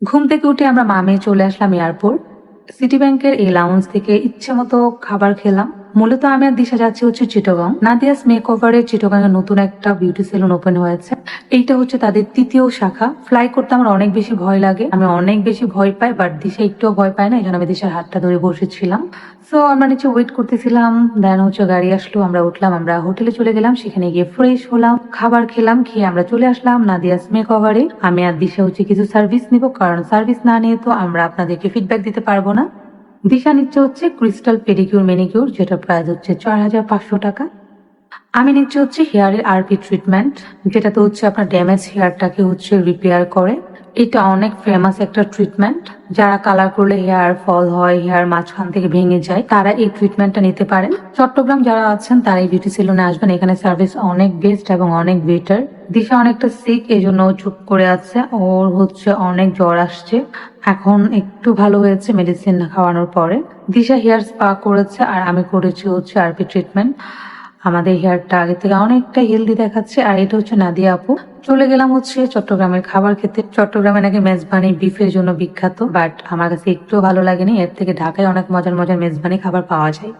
ঘুম থেকে উঠে আমরা মা মেয়ে চলে আসলাম এয়ারপোর্ট। সিটি ব্যাংকের এই লাউঞ্জ থেকে ইচ্ছে মতো খাবার খেলাম। মূলত আমি আর দিশা যাচ্ছি হচ্ছে চিটাগং। নাদিয়াস মেকওভারে চিটাগং এর নতুন একটা বিউটি সেলুন ওপেন হয়েছে। এইটা হচ্ছে তাদের তৃতীয় শাখা। ফ্লাই করতে আমার অনেক বেশি ভয় লাগে, আমি অনেক বেশি ভয় পাই, বাট দিশা একটুও ভয় পায় না, এই জন্য আমি দিশার হাতটা ধরে বসেছিলাম। সো আমরা নিচে ওয়েট করতেছিলাম, দেন হচ্ছে গাড়ি আসলো, আমরা উঠলাম, আমরা হোটেলে চলে গেলাম, সেখানে গিয়ে ফ্রেশ হলাম, খাবার খেলাম, খেয়ে আমরা চলে আসলাম নাদিয়াস মেকওভারে। আমি আর দিশা হচ্ছে কিছু সার্ভিস নিব, কারণ সার্ভিস না নিয়ে তো আমরা আপনাদেরকে ফিডব্যাক দিতে পারবো না। দিশা নিচ্ছে হচ্ছে ক্রিস্টাল পেডিকিউর মেনিকিউর, যেটা প্রাইস হচ্ছে 4,500 টাকা। আমি নিচ্ছি হচ্ছে হেয়ারের আরপি ট্রিটমেন্ট, যেটাতে হচ্ছে আপনার ড্যামেজ হেয়ারটাকে হচ্ছে রিপেয়ার করে। এটা অনেক ফেমাস একটা ট্রিটমেন্ট। যারা কালার করলে হেয়ার ফল হয়, হেয়ার মাঝখান থেকে ভেঙে যায়, তারা এই ট্রিটমেন্টটা নিতে পারেন। চট্টগ্রাম যারা আছেন তারা এই বিউটি সেলুনে আসবেন, এখানে সার্ভিস অনেক বেস্ট এবং অনেক বেটার। দিশা অনেকটা সিক, এই জন্য চুপ করে আছে, ওর হচ্ছে অনেক জ্বর আসছে, এখন একটু ভালো হয়েছে মেডিসিন খাওয়ানোর পরে। দিশা হেয়ার স্পা করেছে আর আমি করেছি হচ্ছে আরপি ট্রিটমেন্ট। আমাদের হেয়ারটা আগে থেকে অনেকটা হেলদি দেখাচ্ছে। আর এটা হচ্ছে নাদিয়া আপু। চলে গেলাম হচ্ছে চট্টগ্রামের খাবার খেতে। চট্টগ্রামে নাকি মেজবানি বিফের জন্য বিখ্যাত, বাট আমার কাছে একটু ভালো লাগেনি, এর থেকে ঢাকায় অনেক মজার মজার মেজবানি খাবার পাওয়া যায়।